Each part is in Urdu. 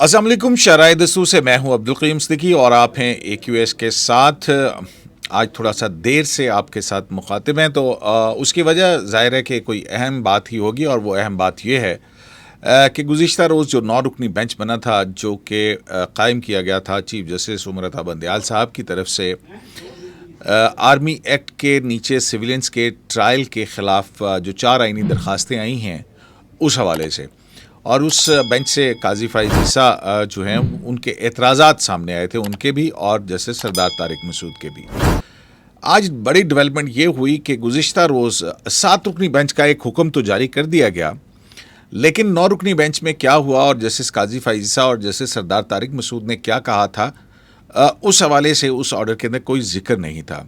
السلام علیکم، شرائع دستور سے میں ہوں عبدالقیوم صدیقی اور آپ ہیں اے کیو ایس کے ساتھ۔ آج تھوڑا سا دیر سے آپ کے ساتھ مخاطب ہیں، تو اس کی وجہ ظاہر ہے کہ کوئی اہم بات ہی ہوگی، اور وہ اہم بات یہ ہے کہ گزشتہ روز جو 9 رکنی بینچ بنا تھا، جو کہ قائم کیا گیا تھا چیف جسٹس عمر عطا بندیال صاحب کی طرف سے، آرمی ایکٹ کے نیچے سویلینس کے ٹرائل کے خلاف جو 4 آئینی درخواستیں آئی ہیں اس حوالے سے، اور اس بینچ سے قاضی فائز عیسیٰ جو ہیں ان کے اعتراضات سامنے آئے تھے، ان کے بھی اور جسٹس سردار طارق مسعود کے بھی۔ آج بڑی ڈیولپمنٹ یہ ہوئی کہ گزشتہ روز 7 رکنی بینچ کا ایک حکم تو جاری کر دیا گیا، لیکن 9 رکنی بینچ میں کیا ہوا اور جسٹس قاضی فائز عیسیٰ اور جسٹس سردار طارق مسعود نے کیا کہا تھا، اس حوالے سے اس آرڈر کے اندر کوئی ذکر نہیں تھا۔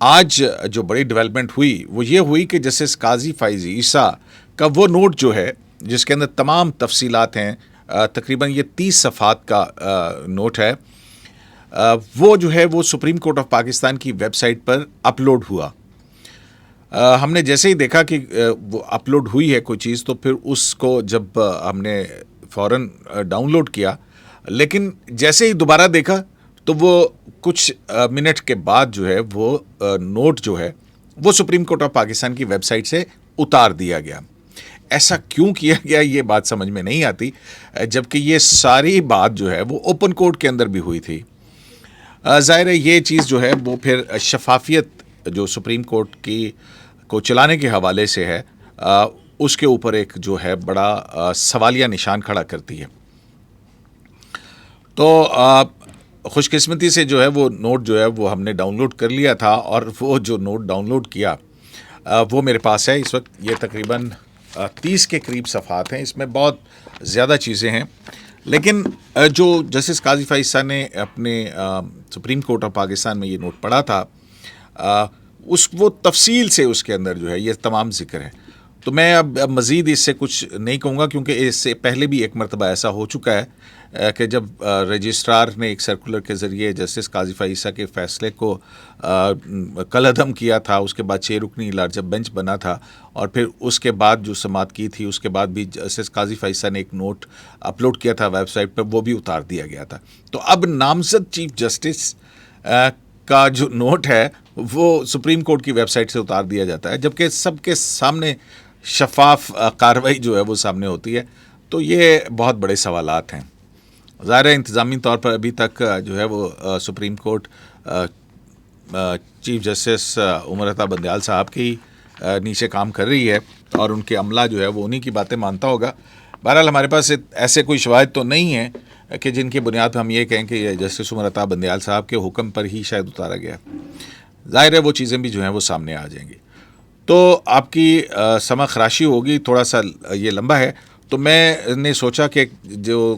آج جو بڑی ڈیولپمنٹ ہوئی وہ یہ ہوئی کہ جسٹس قاضی فائز عیسیٰ کا وہ نوٹ جو ہے، جس کے اندر تمام تفصیلات ہیں، تقریباً یہ 30 صفحات کا نوٹ ہے، وہ جو ہے وہ سپریم کورٹ آف پاکستان کی ویب سائٹ پر اپلوڈ ہوا۔ ہم نے جیسے ہی دیکھا کہ وہ اپلوڈ ہوئی ہے کوئی چیز، تو پھر اس کو جب ہم نے فوراً ڈاؤن لوڈ کیا، لیکن جیسے ہی دوبارہ دیکھا تو وہ کچھ منٹ کے بعد جو ہے وہ نوٹ جو ہے وہ سپریم کورٹ آف پاکستان کی ویب سائٹ سے اتار دیا گیا۔ ایسا کیوں کیا گیا یہ بات سمجھ میں نہیں آتی، جبکہ یہ ساری بات جو ہے وہ اوپن کورٹ کے اندر بھی ہوئی تھی۔ ظاہر ہے یہ چیز جو ہے وہ پھر شفافیت جو سپریم کورٹ کی کو چلانے کے حوالے سے ہے، اس کے اوپر ایک جو ہے بڑا سوالیہ نشان کھڑا کرتی ہے۔ تو خوش قسمتی سے جو ہے وہ نوٹ جو ہے وہ ہم نے ڈاؤن لوڈ کر لیا تھا، اور وہ جو نوٹ ڈاؤن لوڈ کیا وہ میرے پاس ہے اس وقت۔ یہ تقریباً 30 کے قریب صفحات ہیں، اس میں بہت زیادہ چیزیں ہیں، لیکن جو جسٹس قاضی فائز عیسیٰ نے اپنے سپریم کورٹ آف پاکستان میں یہ نوٹ پڑھا تھا، وہ تفصیل سے اس کے اندر جو ہے یہ تمام ذکر ہے۔ تو میں اب مزید اس سے کچھ نہیں کہوں گا، کیونکہ اس سے پہلے بھی ایک مرتبہ ایسا ہو چکا ہے کہ جب رجسٹرار نے ایک سرکولر کے ذریعے جسٹس قاضی فائز عیسیٰ کے فیصلے کو کالعدم کیا تھا، اس کے بعد 6 رکنی لارجر بینچ بنا تھا، اور پھر اس کے بعد جو سماعت کی تھی اس کے بعد بھی جسٹس قاضی فائز عیسیٰ نے ایک نوٹ اپلوڈ کیا تھا ویب سائٹ پر، وہ بھی اتار دیا گیا تھا۔ تو اب نامزد چیف جسٹس کا جو نوٹ ہے وہ سپریم کورٹ کی ویب سائٹ سے اتار دیا جاتا ہے، جبکہ سب کے سامنے شفاف کارروائی جو ہے وہ سامنے ہوتی ہے۔ تو یہ بہت بڑے سوالات ہیں۔ ظاہر ہے انتظامی طور پر ابھی تک جو ہے وہ supreme court chief justice Umar Ata Bandial صاحب کی نیچے کام کر رہی ہے، اور ان کے عملہ جو ہے وہ انہی کی باتیں مانتا ہوگا۔ بہرحال ہمارے پاس ایسے کوئی شواہد تو نہیں ہیں کہ جن کی بنیاد پر ہم یہ کہیں کہ یہ جسٹس عمر عطا بندیال صاحب کے حکم پر ہی شاید اتارا گیا۔ ظاہر ہے وہ چیزیں بھی جو ہیں وہ سامنے آ جائیں گی۔ تو آپ کی سمع خراشی ہوگی، تھوڑا سا یہ لمبا ہے، تو میں نے سوچا کہ جو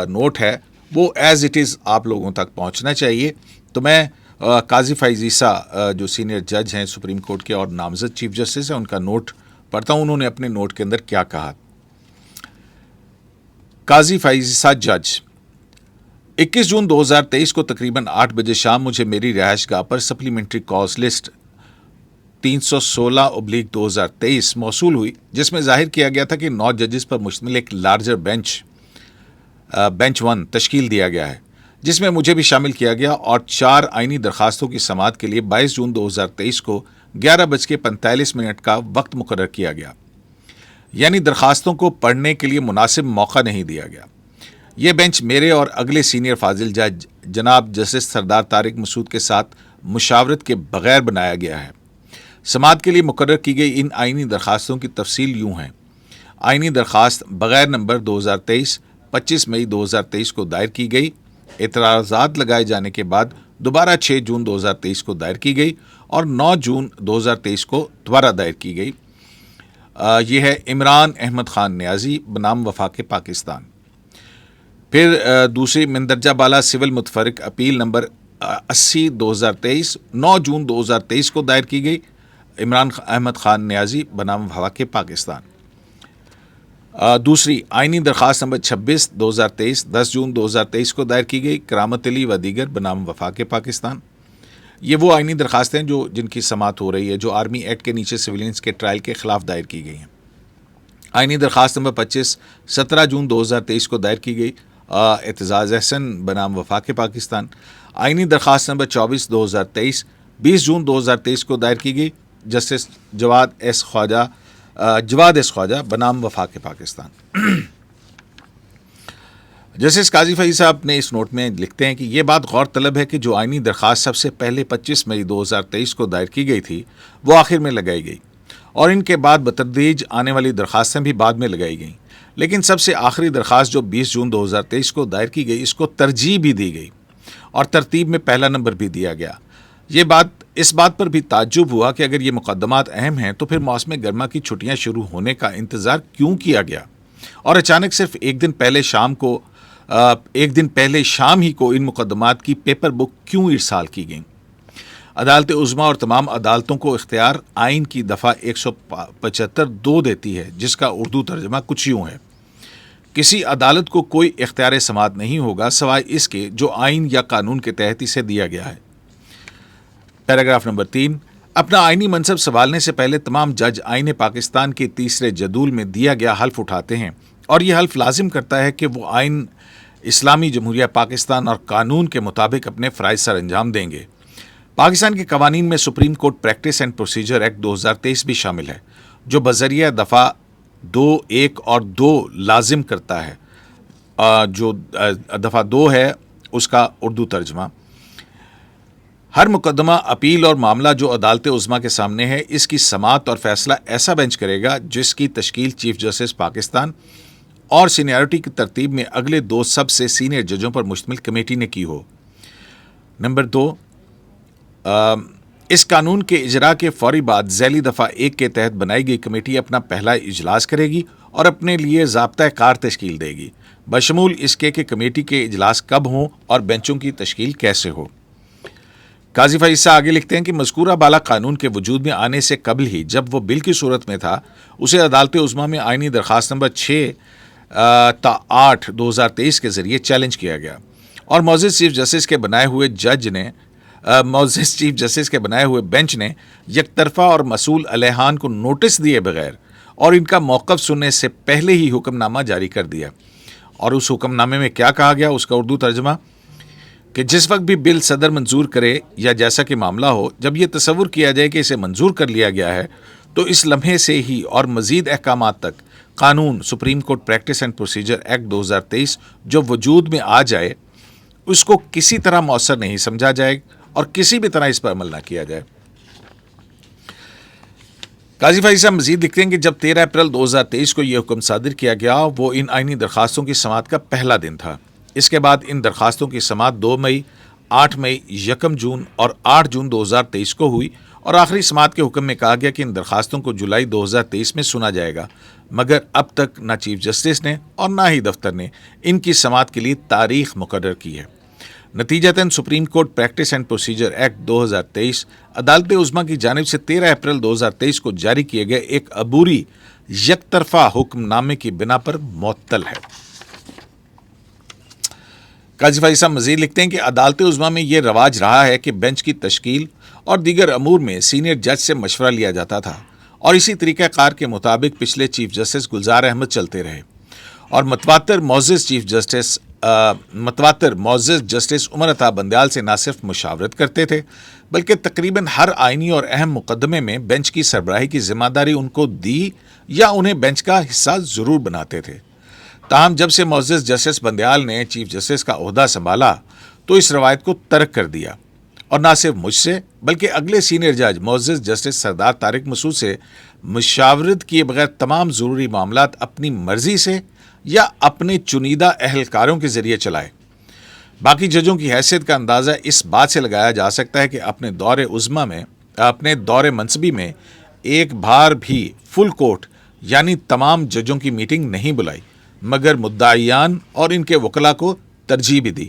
نوٹ ہے وہ ایز اٹ از آپ لوگوں تک پہنچنا چاہیے۔ تو میں قاضی فائز عیسیٰ جو سینئر جج ہیں سپریم کورٹ کے اور نامزد چیف جسٹس ہیں، ان کا نوٹ پڑھتا ہوں، انہوں نے اپنے نوٹ کے اندر کیا کہا۔ قاضی فائز عیسیٰ جج: 21 جون 2023 کو تقریباً 8 بجے شام مجھے میری رہائش گاہ پر سپلیمنٹری کاز لسٹ 316/2023 موصول ہوئی، جس میں ظاہر کیا گیا تھا کہ 9 ججز پر مشتمل ایک لارجر بینچ 1 تشکیل دیا گیا ہے، جس میں مجھے بھی شامل کیا گیا، اور 4 آئینی درخواستوں کی سماعت کے لیے 22 جون 2023 کو 11:45 کا وقت مقرر کیا گیا، یعنی درخواستوں کو پڑھنے کے لیے مناسب موقع نہیں دیا گیا۔ یہ بینچ میرے اور اگلے سینئر فاضل جج جناب جسٹس سردار طارق مسعود کے ساتھ مشاورت کے بغیر بنایا گیا ہے۔ سماعت کے لیے مقرر کی گئی ان آئینی درخواستوں کی تفصیل یوں ہے: آئینی درخواست بغیر نمبر 2023 25 مئی 2023 کو دائر کی گئی، اعتراضات لگائے جانے کے بعد دوبارہ 6 جون 2023 کو دائر کی گئی، اور 9 جون 2023 کو دوبارہ دائر کی گئی۔ یہ ہے عمران احمد خان نیازی بنام وفاق پاکستان۔ پھر دوسری مندرجہ بالا سول متفرق اپیل نمبر 80/2023 9 جون 2023 کو دائر کی گئی، عمران احمد خان نیازی بنام وفاق پاکستان۔ دوسری آئینی درخواست نمبر 26/2023 10 جون 2023 کو دائر کی گئی، کرامت علی و دیگر بنام وفاق پاکستان۔ یہ وہ آئینی درخواستیں جن کی سماعت ہو رہی ہے، جو آرمی ایکٹ کے نیچے سویلینس کے ٹرائل کے خلاف دائر کی گئی ہیں۔ آئینی درخواست نمبر 25 17 جون 2023 کو دائر کی گئی، اعتزاز احسن بنام وفاق پاکستان. آئینی درخواست نمبر 24/2023 20 جون 2023 کو دائر کی گئی جسٹس جواد ایس خواجہ بنام وفاق پاکستان. جسٹس قاضی فیض صاحب نے اس نوٹ میں لکھتے ہیں کہ یہ بات غور طلب ہے کہ جو آئینی درخواست سب سے پہلے 25 مئی 2023 کو دائر کی گئی تھی وہ آخر میں لگائی گئی اور ان کے بعد بتدریج آنے والی درخواستیں بھی بعد میں لگائی گئیں، لیکن سب سے آخری درخواست جو 20 جون 2023 کو دائر کی گئی اس کو ترجیح بھی دی گئی اور ترتیب میں پہلا نمبر بھی دیا گیا. اس بات پر بھی تعجب ہوا کہ اگر یہ مقدمات اہم ہیں تو پھر موسم گرما کی چھٹیاں شروع ہونے کا انتظار کیوں کیا گیا اور اچانک صرف ایک دن پہلے شام ہی کو ان مقدمات کی پیپر بک کیوں ارسال کی گئیں. عدالت عظمیٰ اور تمام عدالتوں کو اختیار آئین کی دفعہ 175(2) دیتی ہے، جس کا اردو ترجمہ کچھ یوں ہے: کسی عدالت کو کوئی اختیار سماعت نہیں ہوگا سوائے اس کے جو آئین یا قانون کے تحت اسے دیا گیا ہے. Paragraph number 3. اپنا آئینی منصب سنبھالنے سے پہلے تمام جج آئین پاکستان کے تیسرے جدول میں دیا گیا حلف اٹھاتے ہیں اور یہ حلف لازم کرتا ہے کہ وہ آئین اسلامی جمہوریہ پاکستان اور قانون کے مطابق اپنے فرائض سر انجام دیں گے. پاکستان کے قوانین میں supreme court practice and procedure act 2023 بھی شامل ہے جو بذریعہ دفعہ 2(1) اور 2 لازم کرتا ہے. جو دفعہ 2 ہے اس کا اردو ترجمہ: ہر مقدمہ، اپیل اور معاملہ جو عدالت عظمیٰ کے سامنے ہے اس کی سماعت اور فیصلہ ایسا بینچ کرے گا جس کی تشکیل چیف جسٹس پاکستان اور سینیارٹی کی ترتیب میں اگلے 2 سب سے سینئر ججوں پر مشتمل کمیٹی نے کی ہو. نمبر 2. اس قانون کے اجراء کے فوری بعد ذیلی دفعہ 1 کے تحت بنائی گئی کمیٹی اپنا پہلا اجلاس کرے گی اور اپنے لیے ضابطۂ کار تشکیل دے گی، بشمول اس کے کہ کمیٹی کے اجلاس کب ہوں اور بینچوں کی تشکیل کیسے ہو. قاضی فیض صاحب آگے لکھتے ہیں کہ مذکورہ بالا قانون کے وجود میں آنے سے قبل ہی جب وہ بل کی صورت میں تھا اسے عدالت عظمیٰ میں آئینی درخواست نمبر 6/8/2023 کے ذریعے چیلنج کیا گیا اور معزز چیف جسٹس کے بنائے ہوئے بینچ نے یک طرفہ اور مسئول علیحان کو نوٹس دیے بغیر اور ان کا موقف سننے سے پہلے ہی حکم نامہ جاری کر دیا. اور اس حکم نامے میں کیا کہا گیا؟ اس کا اردو ترجمہ کہ جس وقت بھی بل صدر منظور کرے یا جیسا کہ معاملہ ہو، جب یہ تصور کیا جائے کہ اسے منظور کر لیا گیا ہے تو اس لمحے سے ہی اور مزید احکامات تک قانون supreme court practice and procedure act 2023 جو وجود میں آ جائے اس کو کسی طرح مؤثر نہیں سمجھا جائے اور کسی بھی طرح اس پر عمل نہ کیا جائے. قاضی فیض صاحب مزید لکھتے ہیں کہ جب 13 اپریل 2023 کو یہ حکم صادر کیا گیا وہ ان آئینی درخواستوں کی سماعت کا پہلا دن تھا. اس کے بعد ان درخواستوں کی سماعت 2 مئی، 8 مئی، 1 جون اور 8 جون 2023 کو ہوئی اور آخری سماعت کے حکم میں کہا گیا کہ ان درخواستوں کو جولائی 2023 میں سنا جائے گا، مگر اب تک نہ چیف جسٹس نے اور نہ ہی دفتر نے ان کی سماعت کے لیے تاریخ مقرر کی ہے. نتیجتاً supreme court practice and procedure act 2023 عدالت عظمیٰ کی جانب سے 13 اپریل 2023 کو جاری کیے گئے ایک عبوری یک طرفہ حکم نامے کی بنا پر معطل ہے. قاضی فیض صاحب مزید لکھتے ہیں کہ عدالت عظمیٰ میں یہ رواج رہا ہے کہ بینچ کی تشکیل اور دیگر امور میں سینئر جج سے مشورہ لیا جاتا تھا اور اسی طریقہ کار کے مطابق پچھلے چیف جسٹس گلزار احمد چلتے رہے اور متواتر معزز جسٹس عمر عطا بندیال سے نہ صرف مشاورت کرتے تھے بلکہ تقریباً ہر آئینی اور اہم مقدمے میں بینچ کی سربراہی کی ذمہ داری ان کو دی یا انہیں بینچ کا حصہ ضرور بناتے تھے. تاہم جب سے معزز جسٹس بندیال نے چیف جسٹس کا عہدہ سنبھالا تو اس روایت کو ترک کر دیا اور نہ صرف مجھ سے بلکہ اگلے سینئر جج معزز جسٹس سردار طارق مسعود سے مشاورت کیے بغیر تمام ضروری معاملات اپنی مرضی سے یا اپنے چنیدہ اہلکاروں کے ذریعے چلائے. باقی ججوں کی حیثیت کا اندازہ اس بات سے لگایا جا سکتا ہے کہ اپنے دور منصبی میں ایک بار بھی فل کورٹ یعنی تمام ججوں کی میٹنگ نہیں بلائی مگر مدعیان اور ان کے وکلاء کو ترجیح بھی دی.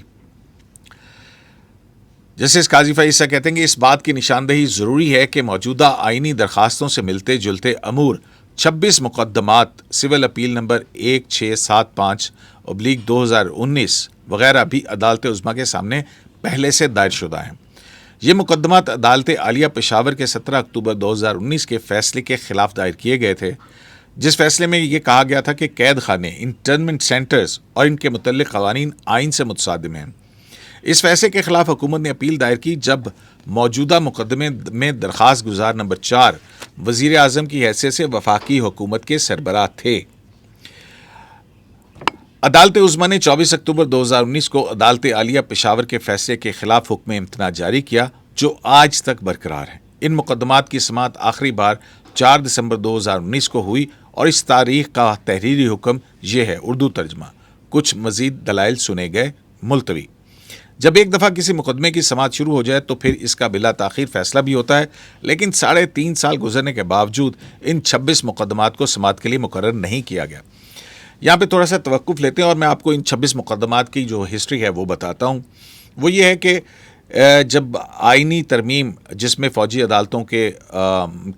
جسٹس قاضی فیض صاحب کہتے ہیں کہ اس بات کی نشاندہی ضروری ہے کہ موجودہ آئینی درخواستوں سے ملتے جلتے امور 26 مقدمات سول اپیل نمبر 1675/2019 وغیرہ بھی عدالت عظمیٰ کے سامنے پہلے سے دائر شدہ ہیں. یہ مقدمات عدالت عالیہ پشاور کے 17 اکتوبر 2019 کے فیصلے کے خلاف دائر کیے گئے تھے جس فیصلے میں یہ کہا گیا تھا کہ قید خانے، انٹرنمنٹ سینٹرز اور ان کے متعلق قوانین آئین سے متصادم ہیں۔ اس فیصلے کے خلاف حکومت نے اپیل دائر کی جب موجودہ مقدمے میں درخواست گزار نمبر 4 وزیر اعظم کی حیثیت سے وفاقی حکومت کے سربراہ تھے۔ عدالت عظمیٰ نے 24 اکتوبر 2019 کو عدالت عالیہ پشاور کے فیصلے کے خلاف حکم امتناع جاری کیا جو آج تک برقرار ہے۔ ان مقدمات کی سماعت آخری بار 4 دسمبر 2019 کو ہوئی اور اس تاریخ کا تحریری حکم یہ ہے، اردو ترجمہ: کچھ مزید دلائل سنے گئے، ملتوی۔ جب ایک دفعہ کسی مقدمے کی سماعت شروع ہو جائے تو پھر اس کا بلا تاخیر فیصلہ بھی ہوتا ہے، لیکن 3.5 سال گزرنے کے باوجود ان 26 مقدمات کو سماعت کے لیے مقرر نہیں کیا گیا۔ یہاں پہ تھوڑا سا توقف لیتے ہیں اور میں آپ کو ان 26 مقدمات کی جو ہسٹری ہے وہ بتاتا ہوں۔ وہ یہ ہے کہ جب آئینی ترمیم جس میں فوجی عدالتوں کے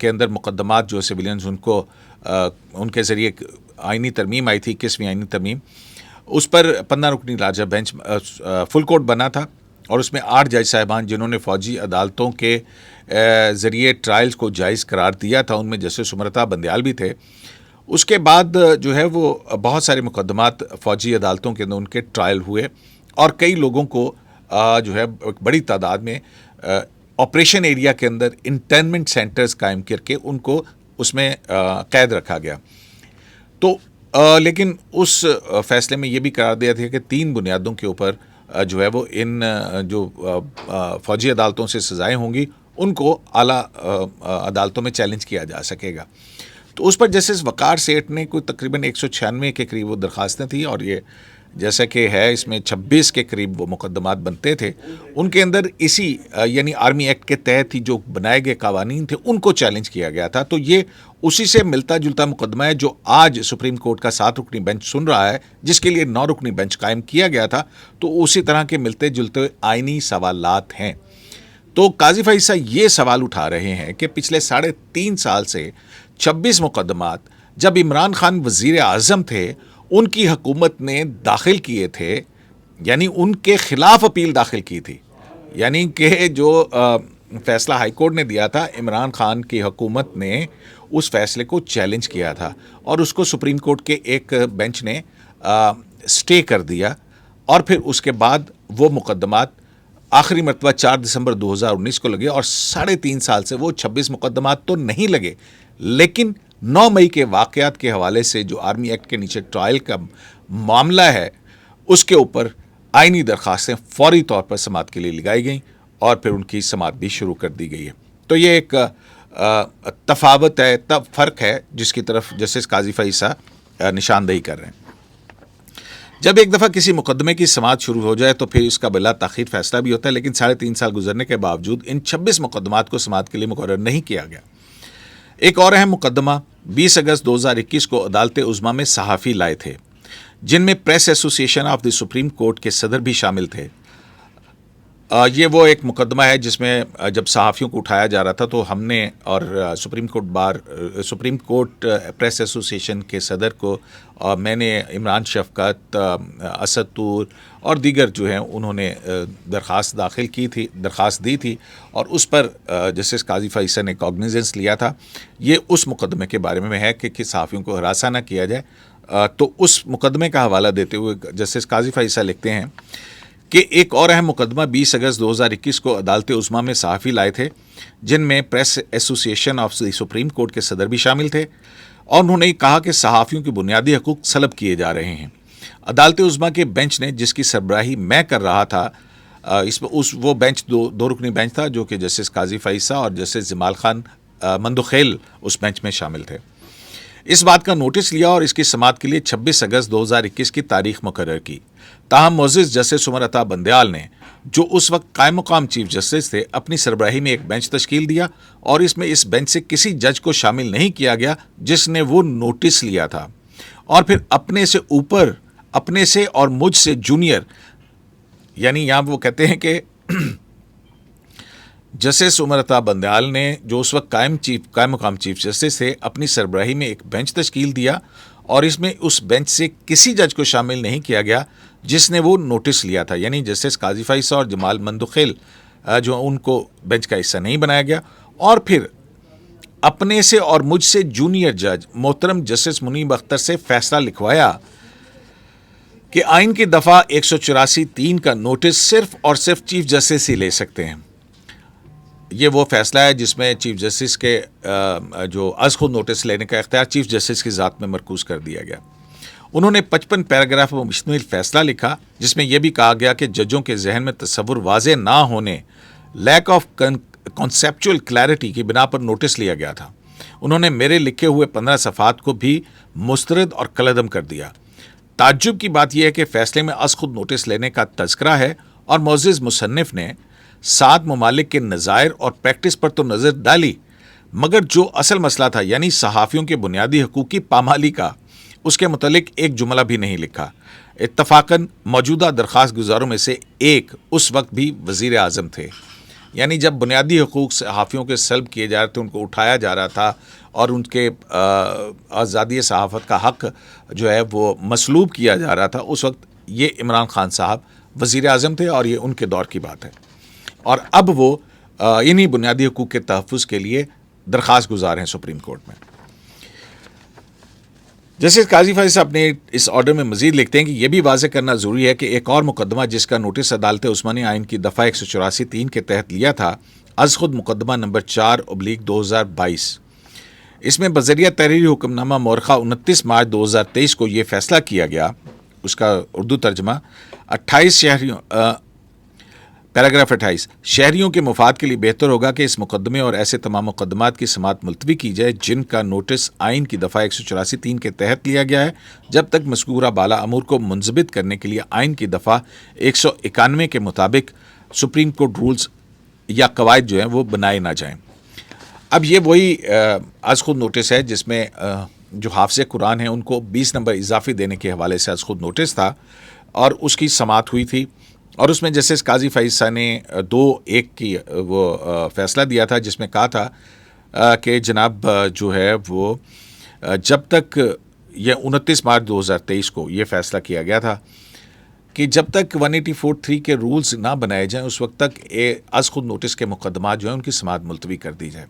اندر مقدمات جو سویلینز ان کے ذریعے آئینی ترمیم آئی تھی، 21ویں آئینی ترمیم، اس پر 15 رکنی لارجا بینچ فل کورٹ بنا تھا اور اس میں 8 جج صاحبان جنہوں نے فوجی عدالتوں کے ذریعے ٹرائلز کو جائز قرار دیا تھا، ان میں جسٹس سمرتا بندیال بھی تھے۔ اس کے بعد جو ہے وہ بہت سارے مقدمات فوجی عدالتوں کے اندر ان کے ٹرائل ہوئے اور کئی لوگوں کو جو ہے بڑی تعداد میں آپریشن ایریا کے اندر انٹرنمنٹ سینٹرز قائم کر کے ان کو اس میں قید رکھا گیا۔ تو لیکن اس فیصلے میں یہ بھی قرار دیا تھا کہ 3 بنیادوں کے اوپر جو ہے وہ ان جو فوجی عدالتوں سے سزائیں ہوں گی ان کو اعلیٰ عدالتوں میں چیلنج کیا جا سکے گا۔ تو اس پر جسٹس وقار سیٹھ نے کوئی تقریباً 196 کے قریب وہ درخواستیں تھیں اور یہ جیسا کہ ہے اس میں 26 کے قریب وہ مقدمات بنتے تھے، ان کے اندر اسی یعنی آرمی ایکٹ کے تحت ہی جو بنائے گئے قوانین تھے ان کو چیلنج کیا گیا تھا۔ تو یہ اسی سے ملتا جلتا مقدمہ ہے جو آج سپریم کورٹ کا 7 رکنی بینچ سن رہا ہے، جس کے لیے 9 رکنی بینچ قائم کیا گیا تھا۔ تو اسی طرح کے ملتے جلتے آئینی سوالات ہیں۔ تو قاضی فائز صاحب یہ سوال اٹھا رہے ہیں کہ پچھلے 3.5 سال سے 26 مقدمات جب عمران خان وزیر اعظم تھے ان کی حکومت نے داخل کیے تھے، یعنی ان کے خلاف اپیل داخل کی تھی، یعنی کہ جو فیصلہ ہائی کورٹ نے دیا تھا عمران خان کی حکومت نے اس فیصلے کو چیلنج کیا تھا اور اس کو سپریم کورٹ کے ایک بینچ نے سٹے کر دیا اور پھر اس کے بعد وہ مقدمات آخری مرتبہ 4 دسمبر 2019 کو لگے اور 3.5 سال سے وہ 26 مقدمات تو نہیں لگے، لیکن 9 مئی کے واقعات کے حوالے سے جو آرمی ایکٹ کے نیچے ٹرائل کا معاملہ ہے اس کے اوپر آئینی درخواستیں فوری طور پر سماعت کے لیے لگائی گئیں اور پھر ان کی سماعت بھی شروع کر دی گئی ہے۔ تو یہ ایک تفاوت ہے، فرق ہے جس کی طرف جسٹس قاضی فائز صاحب نشاندہی کر رہے ہیں۔ جب ایک دفعہ کسی مقدمے کی سماعت شروع ہو جائے تو پھر اس کا بلا تاخیر فیصلہ بھی ہوتا ہے، لیکن 3.5 سال گزرنے کے باوجود ان 26 مقدمات کو سماعت کے لیے مقرر نہیں کیا گیا۔ ایک اور اہم مقدمہ 20 اگست 2021 کو عدالت عظمیٰ میں صحافی لائے تھے، جن میں پریس ایسوسی ایشن آف دی سپریم کورٹ کے صدر بھی شامل تھے۔ یہ وہ ایک مقدمہ ہے جس میں جب صحافیوں کو اٹھایا جا رہا تھا تو ہم نے اور سپریم کورٹ پریس ایسوسی ایشن کے صدر کو میں نے عمران شفقت، اسد طور اور دیگر جو ہیں انہوں نے درخواست دی تھی اور اس پر جسٹس قاضی فائز صاحب نے کاگنیزنس لیا تھا۔ یہ اس مقدمے کے بارے میں ہے کہ صحافیوں کو ہراساں نہ کیا جائے۔ تو اس مقدمے کا حوالہ دیتے ہوئے جسٹس قاضی فائز صاحب لکھتے ہیں کہ ایک اور اہم مقدمہ 20 اگست 2021 کو عدالت عظمیٰ میں صحافی لائے تھے، جن میں پریس ایسوسی ایشن آف دی سپریم کورٹ کے صدر بھی شامل تھے، اور انہوں نے کہا کہ صحافیوں کے بنیادی حقوق سلب کیے جا رہے ہیں۔ عدالت عظمیٰ کے بینچ نے، جس کی سربراہی میں کر رہا تھا، وہ بینچ دو رکنی بینچ تھا جو کہ جسٹس قاضی فائز صاحب اور جسٹس جمال خان مندوخیل اس بینچ میں شامل تھے، اس بات کا نوٹس لیا اور اس کی سماعت کے لیے 26 اگست 2021 کی تاریخ مقرر کی۔ تاہم معزز جسٹس سمرتا بندیال نے، جو اس وقت قائم مقام چیف جسٹس تھے، اپنی سربراہی میں ایک بینچ تشکیل دیا اور اس میں اس بینچ سے کسی جج کو شامل نہیں کیا گیا جس نے وہ نوٹس لیا تھا، اور پھر اپنے سے اور مجھ سے جونیئر، یعنی یہاں وہ کہتے ہیں کہ جسٹس سمرتا بندیال نے، جو اس وقت قائم مقام چیف جسٹس تھے، اپنی سربراہی میں ایک بینچ تشکیل دیا اور اس میں اس بینچ سے کسی جج کو شامل نہیں کیا گیا جس نے وہ نوٹس لیا تھا، یعنی جسٹس قاضی فائز صاحب اور جمال مندوخیل جو ان کو بینچ کا حصہ نہیں بنایا گیا، اور پھر اپنے سے اور مجھ سے جونیئر جج محترم جسٹس منیب اختر سے فیصلہ لکھوایا کہ آئین کی دفعہ 184(3) کا نوٹس صرف اور صرف چیف جسٹس ہی لے سکتے ہیں۔ یہ وہ فیصلہ ہے جس میں چیف جسٹس کے جو از خود نوٹس لینے کا اختیار چیف جسٹس کی ذات میں مرکوز کر دیا گیا۔ انہوں نے 55 پیراگراف پر مشتمل فیصلہ لکھا جس میں یہ بھی کہا گیا کہ ججوں کے ذہن میں تصور واضح نہ ہونے لیک آف کنسیپچول کلیئرٹی کی بنا پر نوٹس لیا گیا تھا۔ انہوں نے میرے لکھے ہوئے 15 صفحات کو بھی مسترد اور کالعدم کر دیا۔ تعجب کی بات یہ ہے کہ فیصلے میں از خود نوٹس لینے کا تذکرہ ہے اور معزز مصنف نے 7 ممالک کے نظائر اور پریکٹس پر تو نظر ڈالی، مگر جو اصل مسئلہ تھا یعنی صحافیوں کے بنیادی حقوق کی پامالی کا، اس کے متعلق ایک جملہ بھی نہیں لکھا۔ اتفاقاً موجودہ درخواست گزاروں میں سے ایک اس وقت بھی وزیر اعظم تھے، یعنی جب بنیادی حقوق صحافیوں کے سلب کیے جا رہے تھے، ان کو اٹھایا جا رہا تھا اور ان کے آزادی صحافت کا حق جو ہے وہ مسلوب کیا جا رہا تھا، اس وقت یہ عمران خان صاحب وزیر اعظم تھے اور یہ ان کے دور کی بات ہے، اور اب وہ انہی بنیادی حقوق کے تحفظ کے لیے درخواست گزار ہیں سپریم کورٹ میں۔ جیسے قاضی فیض صاحب نے اس آرڈر میں مزید لکھتے ہیں کہ یہ بھی واضح کرنا ضروری ہے کہ ایک اور مقدمہ جس کا نوٹس عدالت عثمانی آئین کی دفعہ 184(3) کے تحت لیا تھا، از خود مقدمہ نمبر 4/2022، اس میں بذریعہ تحریری حکم نامہ مورخہ 29 مارچ 2023 کو یہ فیصلہ کیا گیا، اس کا اردو ترجمہ 28 شہریوں پیراگراف 28 شہریوں کے مفاد کے لیے بہتر ہوگا کہ اس مقدمے اور ایسے تمام مقدمات کی سماعت ملتوی کی جائے جن کا نوٹس آئین کی دفعہ 184(3) کے تحت لیا گیا ہے، جب تک مذکورہ بالا امور کو منضبط کرنے کے لیے آئین کی دفعہ 191 کے مطابق سپریم کورٹ رولز یا قواعد جو ہیں وہ بنائے نہ جائیں۔ اب یہ وہی از خود نوٹس ہے جس میں جو حافظ قرآن ہیں ان کو 20 نمبر اضافی دینے کے حوالے سے از خود نوٹس تھا اور اس کی سماعت ہوئی تھی، اور اس میں جسٹس قاضی فیض صاحب نے 2-1 کی وہ فیصلہ دیا تھا جس میں کہا تھا کہ جناب جو ہے وہ جب تک یہ 29 مارچ 2023 کو یہ فیصلہ کیا گیا تھا کہ جب تک 184(3) کے رولز نہ بنائے جائیں اس وقت تک از خود نوٹس کے مقدمات جو ہیں ان کی سماعت ملتوی کر دی جائے۔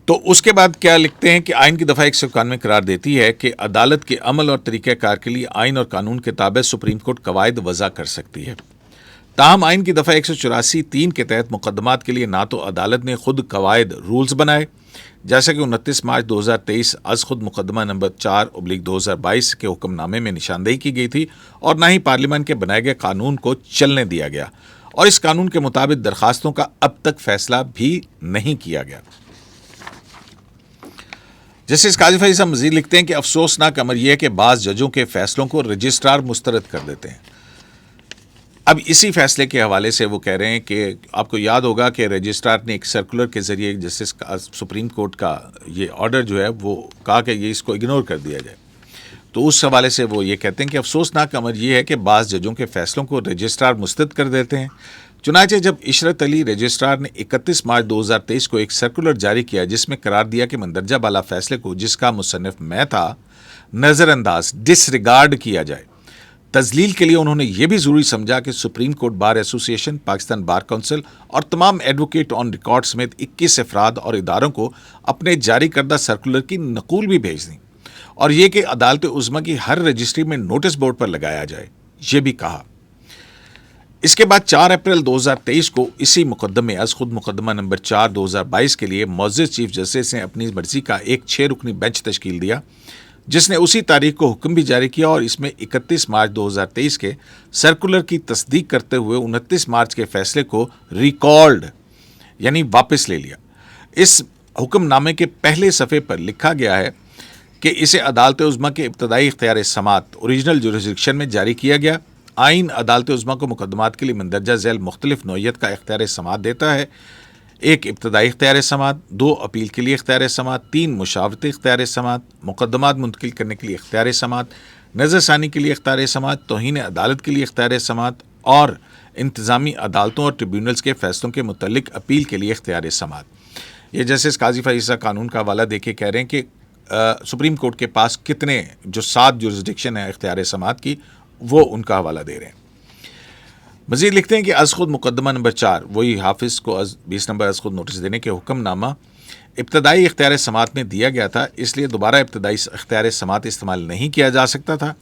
تو اس کے بعد کیا لکھتے ہیں کہ آئین کی دفعہ 191 قرار دیتی ہے کہ عدالت کے عمل اور طریقہ کار کے لیے آئین اور قانون کے تابع سپریم کورٹ قواعد وضع کر سکتی ہے۔ تاہم آئین کی دفعہ 184(3) کے تحت مقدمات کے لیے نہ تو عدالت نے خود قواعد رولز بنائے، جیسا کہ 29 مارچ 2023 از خود مقدمہ نمبر 4/2022 کے حکم نامے میں نشاندہی کی گئی تھی، اور نہ ہی پارلیمان کے بنائے گئے قانون کو چلنے دیا گیا، اور اس قانون کے مطابق درخواستوں کا اب تک فیصلہ بھی نہیں کیا گیا۔ جسٹس قاضی فیض صاحب مزید لکھتے ہیں کہ افسوسناک امر یہ ہے کہ بعض ججوں کے فیصلوں کو رجسٹرار مسترد کر دیتے ہیں۔ اب اسی فیصلے کے حوالے سے وہ کہہ رہے ہیں کہ آپ کو یاد ہوگا کہ رجسٹرار نے ایک سرکولر کے ذریعے جسٹس سپریم کورٹ کا یہ آرڈر جو ہے وہ کہا کہ یہ اس کو اگنور کر دیا جائے، تو اس حوالے سے وہ یہ کہتے ہیں کہ افسوسناک امر یہ ہے کہ بعض ججوں کے فیصلوں کو رجسٹرار مسترد کر دیتے ہیں۔ چنانچہ جب عشرت علی رجسٹرار نے 31 مارچ 2023 کو ایک سرکولر جاری کیا جس میں قرار دیا کہ مندرجہ بالا فیصلے کو جس کا مصنف میں تھا نظر انداز ڈس ریگارڈ کیا جائے، تذلیل کے لیے انہوں نے یہ بھی ضروری سمجھا کہ سپریم کورٹ بار ایسوسی ایشن، پاکستان بار کونسل اور تمام ایڈوکیٹ آن ریکارڈ سمیت 21 افراد اور اداروں کو اپنے جاری کردہ سرکولر کی نقول بھی بھیج دیں، اور یہ کہ عدالت عظمیٰ کی ہر رجسٹری میں نوٹس بورڈ پر لگایا جائے، یہ بھی کہا۔ اس کے بعد 4 اپریل 2023 کو اسی مقدمے از خود مقدمہ نمبر 4/2022 کے لیے معزز چیف جسٹس نے اپنی مرضی کا ایک 6 رکنی بینچ تشکیل دیا جس نے اسی تاریخ کو حکم بھی جاری کیا، اور اس میں 31 مارچ 2023 کے سرکولر کی تصدیق کرتے ہوئے 29 مارچ کے فیصلے کو ریکالڈ یعنی واپس لے لیا۔ اس حکم نامے کے پہلے صفحے پر لکھا گیا ہے کہ اسے عدالت عظمیٰ کے ابتدائی اختیار سماعت اوریجنل جورسڈکشن میں جاری کیا گیا۔ آئین عدالت عظمیٰ کو مقدمات کے لیے مندرجہ ذیل مختلف نوعیت کا اختیار سماعت دیتا ہے: 1 ابتدائی اختیار سماعت، 2 اپیل کے لیے اختیار سماعت، 3 مشاورتی اختیار سماعت، مقدمات منتقل کرنے کے لیے اختیار سماعت، نظر ثانی کے لیے اختیار سماعت، توہین عدالت کے لیے اختیار سماعت، اور انتظامی عدالتوں اور ٹریبیونلز کے فیصلوں کے متعلق اپیل کے لیے اختیار سماعت۔ یہ جسٹس قاضی فیض صاحب قانون کا حوالہ دے کے کہہ رہے ہیں کہ سپریم کورٹ کے پاس کتنے جو 7 جورسڈکشن ہیں اختیار سماعت کی، وہ ان کا حوالہ دے رہے ہیں۔ مزید لکھتے ہیں کہ از خود مقدمہ نمبر 4 وہی حافظ کو 20 نمبر از خود نوٹس دینے کے حکم نامہ ابتدائی اختیار سماعت میں دیا گیا تھا، اس لیے دوبارہ ابتدائی اختیار سماعت استعمال نہیں کیا جا سکتا تھا،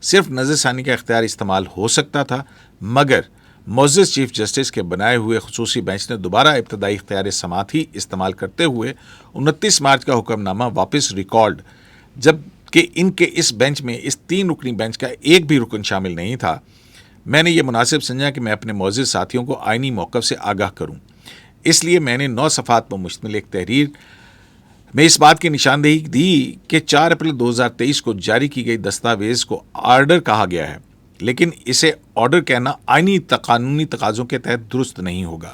صرف نظر ثانی کا اختیار استعمال ہو سکتا تھا، مگر معزز چیف جسٹس کے بنائے ہوئے خصوصی بینچ نے دوبارہ ابتدائی اختیار سماعت ہی استعمال کرتے ہوئے 29 مارچ کا حکم نامہ واپس ریکارڈ، جب کہ ان کے اس بینچ میں اس 3 رکنی بینچ کا ایک بھی رکن شامل نہیں تھا، میں نے یہ مناسب سمجھا کہ میں اپنے معزز ساتھیوں کو آئینی موقف سے آگاہ کروں، اس لیے میں نے 9 صفحات پر مشتمل ایک تحریر میں اس بات کی نشاندہی دی کہ 4 اپریل 2023 کو جاری کی گئی دستاویز کو آرڈر کہا گیا ہے، لیکن اسے آرڈر کہنا آئینی قانونی تقاضوں کے تحت درست نہیں ہوگا،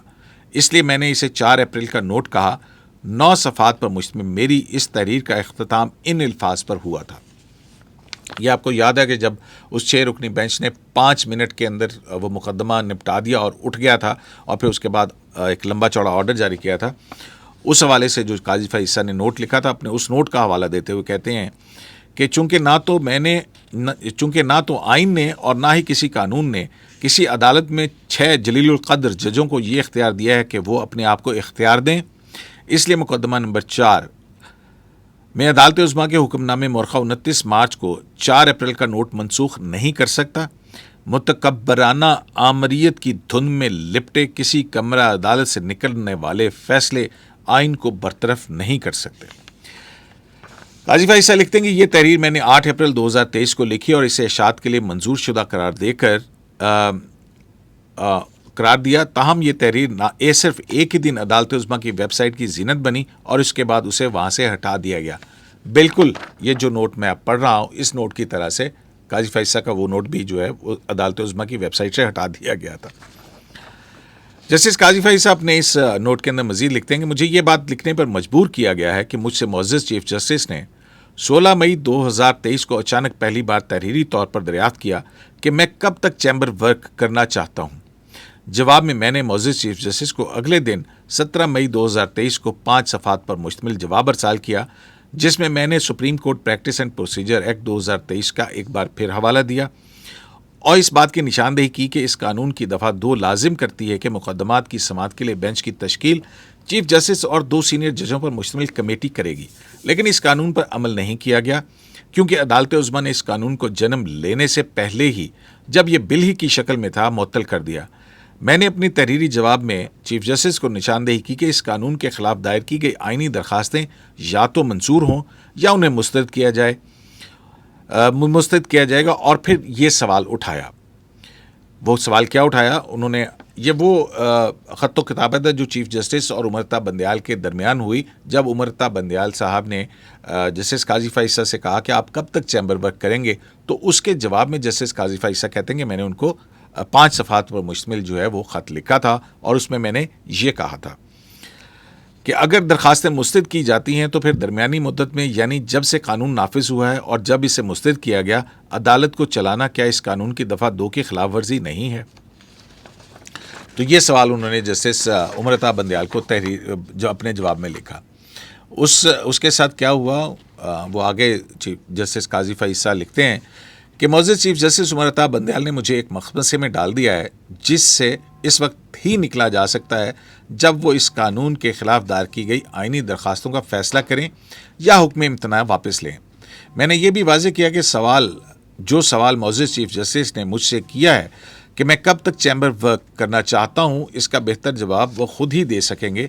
اس لیے میں نے اسے 4 اپریل کا نوٹ کہا۔ 9 صفحات پر مشتمل میری اس تحریر کا اختتام ان الفاظ پر ہوا تھا۔ یہ آپ کو یاد ہے کہ جب اس 6 رکنی بینچ نے 5 منٹ کے اندر وہ مقدمہ نپٹا دیا اور اٹھ گیا تھا، اور پھر اس کے بعد ایک لمبا چوڑا آرڈر جاری کیا تھا، اس حوالے سے جو قاضی فائز نے نوٹ لکھا تھا، اپنے اس نوٹ کا حوالہ دیتے ہوئے کہتے ہیں کہ چونکہ نہ تو آئین نے اور نہ ہی کسی قانون نے کسی عدالت میں 6 جلیل القدر ججوں کو یہ اختیار دیا ہے کہ وہ اپنے آپ کو اختیار دیں، اس لیے مقدمہ نمبر 4 میں عدالت عظمیٰ کے حکم نامے مورخہ 29 مارچ کو 4 اپریل کا نوٹ منسوخ نہیں کر سکتا۔ متکبرانہ آمریت کی دھن میں لپٹے کسی کمرہ عدالت سے نکلنے والے فیصلے آئین کو برطرف نہیں کر سکتے۔ قاضی فائز لکھتے ہیں کہ یہ تحریر میں نے 8 اپریل 2023 کو لکھی اور اسے اشاعت کے لیے منظور شدہ قرار دیا، تاہم یہ تحریر صرف ایک ہی دن عدالت عظمیٰ کی ویب سائٹ کی زینت بنی اور اس کے بعد اسے وہاں سے ہٹا دیا گیا۔ بالکل یہ جو نوٹ میں اب پڑھ رہا ہوں، اس نوٹ کی طرح سے قاضی فائز کا وہ نوٹ بھی جو ہے وہ عدالت عظمیٰ کی ویب سائٹ سے ہٹا دیا گیا تھا۔ جسٹس قاضی فائز صاحب نے اس نوٹ کے اندر مزید لکھتے ہیں کہ مجھے یہ بات لکھنے پر مجبور کیا گیا ہے کہ مجھ سے معزز چیف جسٹس نے 16 مئی 2023 کو اچانک پہلی بار تحریری طور پر دریافت کیا کہ میں کب تک چیمبر ورک کرنا چاہتا ہوں۔ جواب میں نے معزز چیف جسٹس کو اگلے دن 17 مئی 2023 کو 5 صفحات پر مشتمل جواب ارسال کیا، جس میں نے supreme court practice and procedure act 2023 کا ایک بار پھر حوالہ دیا اور اس بات کی نشاندہی کی کہ اس قانون کی دفعہ 2 لازم کرتی ہے کہ مقدمات کی سماعت کے لیے بینچ کی تشکیل چیف جسٹس اور 2 سینئر ججوں پر مشتمل کمیٹی کرے گی، لیکن اس قانون پر عمل نہیں کیا گیا کیونکہ عدالت عظمیٰ نے اس قانون کو جنم لینے سے پہلے ہی، جب یہ بل ہی کی شکل میں تھا، معطل کر دیا۔ میں نے اپنی تحریری جواب میں چیف جسٹس کو نشاندہی کی کہ اس قانون کے خلاف دائر کی گئی آئینی درخواستیں یا تو منظور ہوں یا انہیں مسترد کیا جائے گا، اور پھر یہ سوال اٹھایا۔ وہ سوال کیا اٹھایا؟ انہوں نے یہ وہ خط و کتابت ہے جو چیف جسٹس اور عمرتا بندیال کے درمیان ہوئی، جب عمرتا بندیال صاحب نے جسٹس قاضی فائز سے کہا کہ آپ کب تک چیمبر ورک کریں گے، تو اس کے جواب میں جسٹس قاضی فائز کہتے ہیں کہ میں نے ان کو 5 صفحات پر مشتمل جو ہے وہ خط لکھا تھا، اور اس میں نے یہ کہا تھا کہ اگر درخواستیں مسترد کی جاتی ہیں تو پھر درمیانی مدت میں، یعنی جب سے قانون نافذ ہوا ہے اور جب اسے مسترد کیا گیا، عدالت کو چلانا کیا اس قانون کی دفعہ 2 کی خلاف ورزی نہیں ہے؟ تو یہ سوال انہوں نے جسٹس عمرتا بندیال کو تحریر جو اپنے جواب میں لکھا۔ اس کے ساتھ کیا ہوا، وہ آگے جسٹس قاضی فائز لکھتے ہیں کہ معزز چیف جسٹس عمرتا بندیال نے مجھے ایک مخمصے میں ڈال دیا ہے جس سے اس وقت ہی نکلا جا سکتا ہے جب وہ اس قانون کے خلاف دائر کی گئی آئینی درخواستوں کا فیصلہ کریں یا حکم امتناع واپس لیں۔ میں نے یہ بھی واضح کیا کہ سوال معزز چیف جسٹس نے مجھ سے کیا ہے کہ میں کب تک چیمبر ورک کرنا چاہتا ہوں، اس کا بہتر جواب وہ خود ہی دے سکیں گے،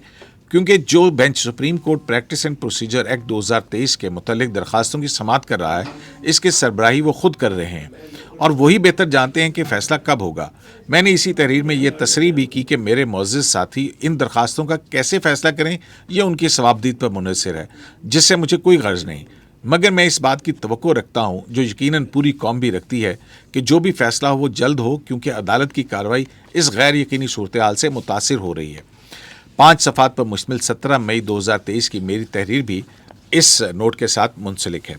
کیونکہ جو bench supreme court practice and procedure act 2023 کے متعلق درخواستوں کی سماعت کر رہا ہے، اس کی سربراہی وہ خود کر رہے ہیں اور وہی بہتر جانتے ہیں کہ فیصلہ کب ہوگا۔ میں نے اسی تحریر میں یہ تصریح بھی کی کہ میرے معزز ساتھی ان درخواستوں کا کیسے فیصلہ کریں یہ ان کی ثوابدید پر منحصر ہے، جس سے مجھے کوئی غرض نہیں، مگر میں اس بات کی توقع رکھتا ہوں، جو یقیناً پوری قوم بھی رکھتی ہے، کہ جو بھی فیصلہ ہو وہ جلد ہو، کیونکہ عدالت کی کارروائی اس غیر یقینی صورتحال سے متاثر ہو رہی ہے۔ 5 صفحات پر مشتمل 17 مئی 2023 کی میری تحریر بھی اس نوٹ کے ساتھ منسلک ہے۔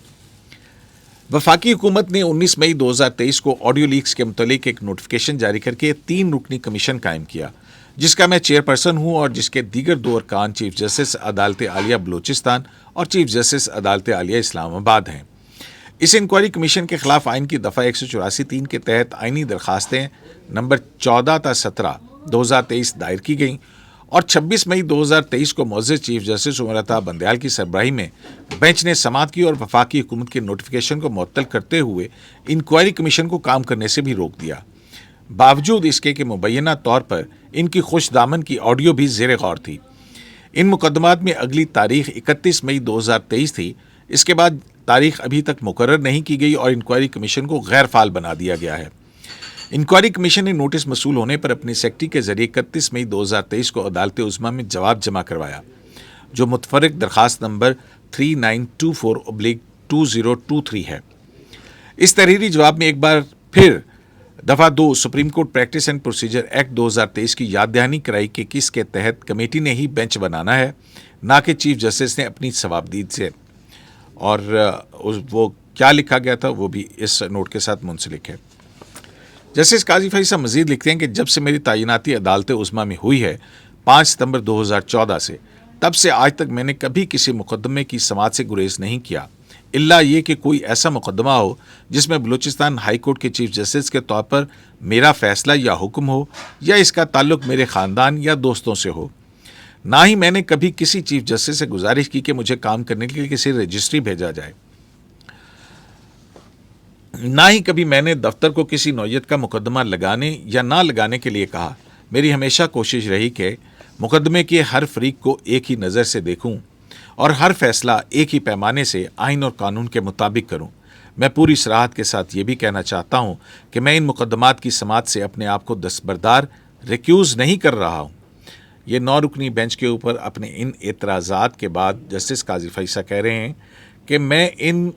وفاقی حکومت نے 19 مئی 2023 کو آڈیو لیکس کے متعلق ایک نوٹیفکیشن جاری کر کے 3 رکنی کمیشن قائم کیا، جس کا میں چیئرپرسن ہوں اور جس کے دیگر 2 ارکان چیف جسٹس عدالت عالیہ بلوچستان اور چیف جسٹس عدالت عالیہ اسلام آباد ہیں۔ اس انکوائری کمیشن کے خلاف آئین کی دفعہ 184(3) کے تحت آئینی درخواستیں نمبر 14 تا 17 2023 دائر کی گئیں اور 26 مئی 2023 کو معزز چیف جسٹس عمر عطا بندیال کی سربراہی میں بینچ نے سماعت کی اور وفاقی حکومت کے نوٹیفیکیشن کو معطل کرتے ہوئے انکوائری کمیشن کو کام کرنے سے بھی روک دیا، باوجود اس کے کہ مبینہ طور پر ان کی خوش دامن کی آڈیو بھی زیر غور تھی۔ ان مقدمات میں اگلی تاریخ 31 مئی 2023 تھی۔ اس کے بعد تاریخ ابھی تک مقرر نہیں کی گئی اور انکوائری کمیشن کو غیر فعال بنا دیا گیا ہے۔ انکوائری کمیشن نے نوٹس موصول ہونے پر اپنی سیکرٹری کے ذریعے 31 مئی 2023 کو عدالت عظمیٰ میں جواب جمع کروایا، جو متفرق درخواست نمبر 3924/2023 ہے۔ اس تحریری جواب میں ایک بار پھر دفعہ 2 supreme court practice and procedure act 2023 کی یاد دہانی کرائی کہ کس کے تحت کمیٹی نے ہی بینچ بنانا ہے، نہ کہ چیف جسٹس نے اپنی ثوابدید سے، اور وہ کیا لکھا گیا تھا وہ بھی اس نوٹ کے ساتھ منسلک ہے۔ جسٹس قاضی فیضی صاحب مزید لکھتے ہیں کہ جب سے میری تعیناتی عدالت عظمیٰ میں ہوئی ہے 5 ستمبر 2014 سے، تب سے آج تک میں نے کبھی کسی مقدمے کی سماعت سے گریز نہیں کیا، الا یہ کہ کوئی ایسا مقدمہ ہو جس میں بلوچستان ہائی کورٹ کے چیف جسٹس کے طور پر میرا فیصلہ یا حکم ہو یا اس کا تعلق میرے خاندان یا دوستوں سے ہو۔ نہ ہی میں نے کبھی کسی چیف جسٹس سے گزارش کی کہ مجھے کام کرنے کے لیے کسی رجسٹری بھیجا جائے، نہ ہی کبھی میں نے دفتر کو کسی نوعیت کا مقدمہ لگانے یا نہ لگانے کے لیے کہا۔ میری ہمیشہ کوشش رہی کہ مقدمے کے ہر فریق کو ایک ہی نظر سے دیکھوں اور ہر فیصلہ ایک ہی پیمانے سے آئین اور قانون کے مطابق کروں۔ میں پوری صراحت کے ساتھ یہ بھی کہنا چاہتا ہوں کہ میں ان مقدمات کی سماعت سے اپنے آپ کو دستبردار ریکیوز نہیں کر رہا ہوں۔ یہ 9 رکنی بینچ کے اوپر اپنے ان اعتراضات کے بعد جسٹس قاضی فیضی صاحب کہہ رہے ہیں کہ میں ان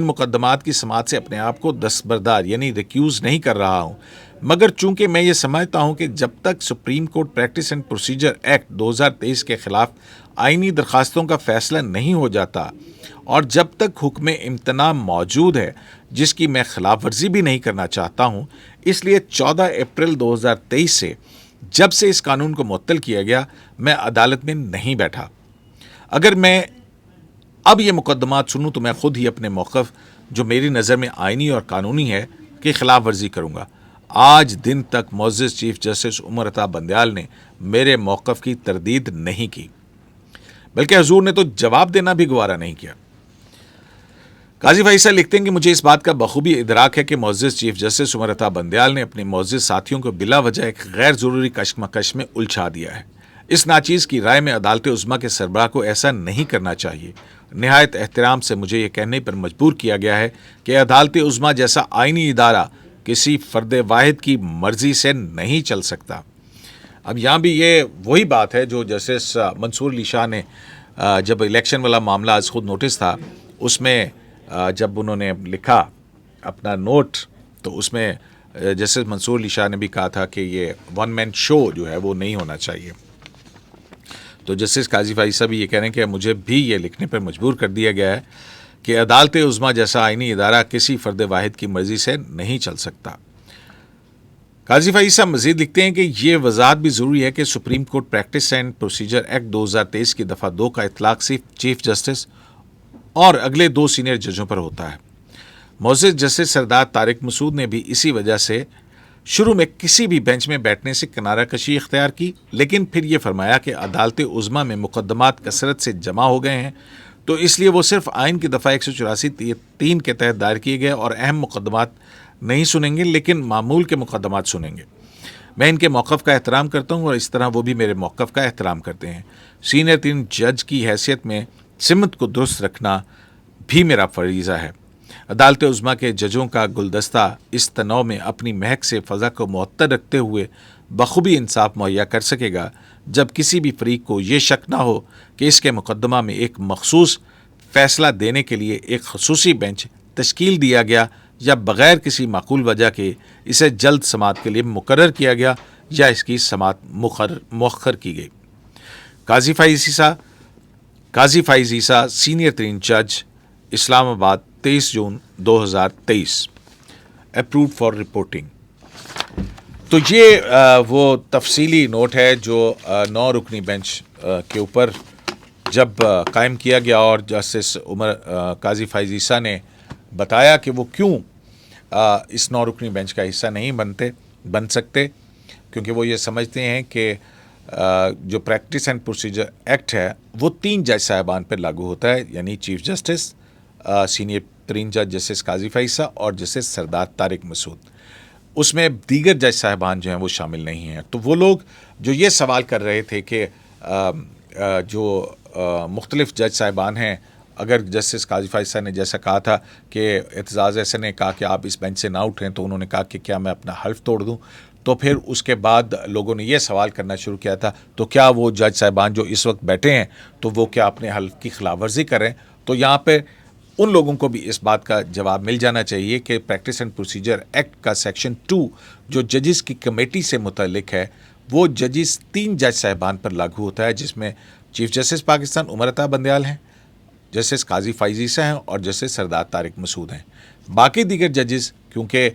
مقدمات کی سماعت سے اپنے آپ کو دستبردار یعنی ریکیوز نہیں کر رہا ہوں، مگر چونکہ میں یہ سمجھتا ہوں کہ جب تک supreme court practice and procedure act 2023 کے خلاف آئینی درخواستوں کا فیصلہ نہیں ہو جاتا اور جب تک حکم امتناع موجود ہے جس کی میں خلاف ورزی بھی نہیں کرنا چاہتا ہوں، اس لیے 14 اپریل 2023 سے جب سے اس قانون کو معطل کیا گیا میں عدالت میں نہیں بیٹھا۔ اگر میں اب یہ مقدمات سنوں تو میں خود ہی اپنے موقف جو میری نظر میں آئینی اور قانونی ہے کی خلاف ورزی کروں گا۔ آج دن تک معزز چیف جسٹس عمر عطا بندیال نے میرے موقف کی تردید نہیں کی، بلکہ حضور نے تو جواب دینا بھی گوارا نہیں کیا۔ قاضی فیضی صاحب لکھتے ہیں کہ مجھے اس بات کا بخوبی ادراک ہے کہ معزز چیف جسٹس عمر عطا بندیال نے اپنے معزز ساتھیوں کو بلا وجہ ایک غیر ضروری کشمکش میں الجھا دیا ہے۔ اس ناچیز کی رائے میں عدالت عظمیٰ کے سربراہ کو ایسا نہیں کرنا چاہیے۔ نہایت احترام سے مجھے یہ کہنے پر مجبور کیا گیا ہے کہ عدالت عظمیٰ جیسا آئینی ادارہ کسی فرد واحد کی مرضی سے نہیں چل سکتا۔ اب یہاں بھی یہ وہی بات ہے جو جسٹس منصور علی شاہ نے جب الیکشن والا معاملہ از خود نوٹس تھا، اس میں جب انہوں نے لکھا اپنا نوٹ تو اس میں جسٹس منصور علی شاہ نے بھی کہا تھا کہ یہ ون مین شو جو ہے وہ نہیں ہونا چاہیے۔ تو جسٹس قاضی فیضی صاحب یہ کہہ رہے ہیں کہ مجھے بھی یہ لکھنے پر مجبور کر دیا گیا ہے کہ عدالت عظمیٰ جیسا آئینی ادارہ کسی فرد واحد کی مرضی سے نہیں چل سکتا۔ قاضی فیضی صاحب مزید لکھتے ہیں کہ یہ وضاحت بھی ضروری ہے کہ supreme court practice and procedure act 2023 کی دفعہ 2 کا اطلاق صرف چیف جسٹس اور اگلے 2 سینئر ججوں پر ہوتا ہے۔ معزز جسٹس سردار طارق مسعود نے بھی اسی وجہ سے شروع میں کسی بھی بینچ میں بیٹھنے سے کنارہ کشی اختیار کی، لیکن پھر یہ فرمایا کہ عدالت عظمیٰ میں مقدمات کثرت سے جمع ہو گئے ہیں تو اس لیے وہ صرف آئین کی دفعہ 184(3) کے تحت دائر کیے گئے اور اہم مقدمات نہیں سنیں گے لیکن معمول کے مقدمات سنیں گے۔ میں ان کے موقف کا احترام کرتا ہوں اور اس طرح وہ بھی میرے موقف کا احترام کرتے ہیں۔ سینئر 3 جج کی حیثیت میں سمت کو درست رکھنا بھی میرا فریضہ ہے۔ عدالت عظمیٰ کے ججوں کا گلدستہ اس تنوع میں اپنی مہک سے فضا کو معطر رکھتے ہوئے بخوبی انصاف مہیا کر سکے گا جب کسی بھی فریق کو یہ شک نہ ہو کہ اس کے مقدمہ میں ایک مخصوص فیصلہ دینے کے لیے ایک خصوصی بینچ تشکیل دیا گیا یا بغیر کسی معقول وجہ کے اسے جلد سماعت کے لیے مقرر کیا گیا یا اس کی سماعت مؤخر کی گئی۔ قاضی فیضی صاحب سینئر 3 جج، اسلام آباد، 23 جون 2023، اپروڈ فار رپورٹنگ۔ تو یہ وہ تفصیلی نوٹ ہے جو 9 رکنی بینچ کے اوپر جب قائم کیا گیا اور جسٹس قاضی فیضی صاحب نے بتایا کہ وہ کیوں اس 9 رکنی بینچ کا حصہ نہیں بن سکتے، کیونکہ وہ یہ سمجھتے ہیں کہ جو پریکٹس اینڈ پروسیجر ایکٹ ہے وہ 3 جج صاحبان پر لاگو ہوتا ہے، یعنی چیف جسٹس، سینئر ترین جج جسٹس قاضی فائز صاحب اور جسٹس سردار طارق مسعود. اس میں دیگر جج صاحبان جو ہیں وہ شامل نہیں ہیں. تو وہ لوگ جو یہ سوال کر رہے تھے کہ جو مختلف جج صاحبان ہیں، اگر جسٹس قاضی فائز صاحب نے جیسا کہا تھا کہ اعتزاز احسن نے کہا کہ آپ اس بینچ سے نہ اٹھیں، تو انہوں نے کہا کہ کیا میں اپنا حلف توڑ دوں؟ تو پھر اس کے بعد لوگوں نے یہ سوال کرنا شروع کیا تھا تو کیا وہ جج صاحبان جو اس وقت بیٹھے ہیں تو وہ کیا اپنے حلف کی خلاف ورزی کریں؟ تو یہاں پہ ان لوگوں کو بھی اس بات کا جواب مل جانا چاہیے کہ پریکٹس اینڈ پروسیجر ایکٹ کا سیکشن 2 جو ججز کی کمیٹی سے متعلق ہے وہ ججز 3 جج صاحبان پر لاگو ہوتا ہے، جس میں چیف جسٹس پاکستان عمر عطا بندیال ہیں، جسٹس قاضی فائز عیسیٰ ہیں اور جسٹس سردار طارق مسعود ہیں. باقی دیگر ججز کیونکہ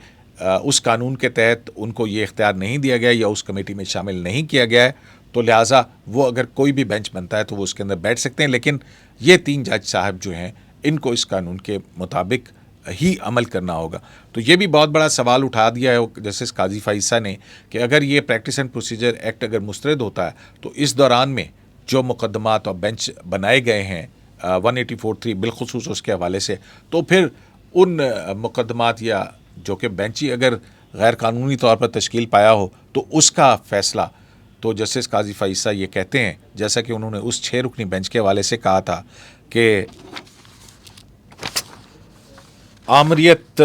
اس قانون کے تحت ان کو یہ اختیار نہیں دیا گیا یا اس کمیٹی میں شامل نہیں کیا گیا ہے، تو لہٰذا وہ اگر کوئی بھی بینچ بنتا ہے تو وہ اس کے اندر بیٹھ سکتے ہیں، لیکن یہ 3 جج صاحب جو ہیں ان کو اس قانون کے مطابق ہی عمل کرنا ہوگا. تو یہ بھی بہت بڑا سوال اٹھا دیا ہے جسٹس قاضی فائز صاحب نے کہ اگر یہ پریکٹس اینڈ پروسیجر ایکٹ اگر مسترد ہوتا ہے تو اس دوران میں جو مقدمات اور بینچ بنائے گئے ہیں 184(3) بالخصوص اس کے حوالے سے، تو پھر ان مقدمات یا جو کہ بینچی اگر غیر قانونی طور پر تشکیل پایا ہو تو اس کا فیصلہ تو جسٹس قاضی فائز صاحب یہ کہتے ہیں، جیسا کہ انہوں نے اس 6 رکنی بینچ کے حوالے سے کہا تھا کہ آمریت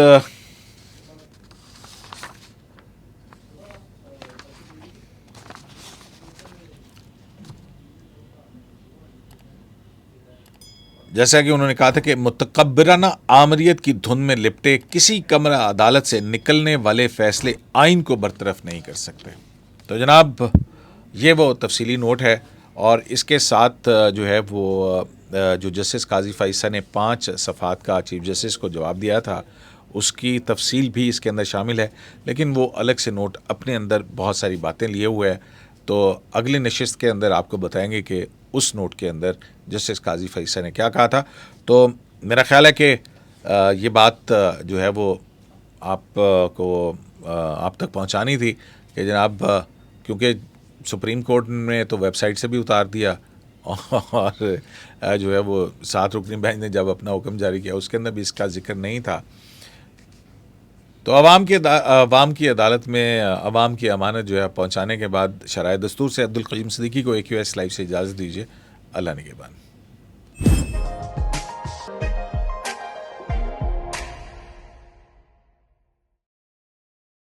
جیسا کہ انہوں نے کہا تھا کہ متکبرانہ آمریت کی دھن میں لپٹے کسی کمرہ عدالت سے نکلنے والے فیصلے آئین کو برطرف نہیں کر سکتے. تو جناب یہ وہ تفصیلی نوٹ ہے، اور اس کے ساتھ جو ہے وہ جو جسٹس قاضی فائز صاحب نے 5 صفحات کا چیف جسٹس کو جواب دیا تھا اس کی تفصیل بھی اس کے اندر شامل ہے، لیکن وہ الگ سے نوٹ اپنے اندر بہت ساری باتیں لیے ہوئے ہے. تو اگلی نشست کے اندر آپ کو بتائیں گے کہ اس نوٹ کے اندر جسٹس قاضی فائز صاحب نے کیا کہا تھا. تو میرا خیال ہے کہ یہ بات جو ہے وہ آپ تک پہنچانی تھی کہ جناب کیونکہ سپریم کورٹ نے تو ویب سائٹ سے بھی اتار دیا، اور جو ہے وہ 7 رکنی بینچ نے جب اپنا حکم جاری کیا اس کے اندر بھی اس کا ذکر نہیں تھا. تو عوام کی عدالت میں عوام کی امانت جو ہے پہنچانے کے بعد شرائع دستور سے عبدالقیوم صدیقی کو AQS لائیو سے اجازت دیجیے. اللہ نگہبان.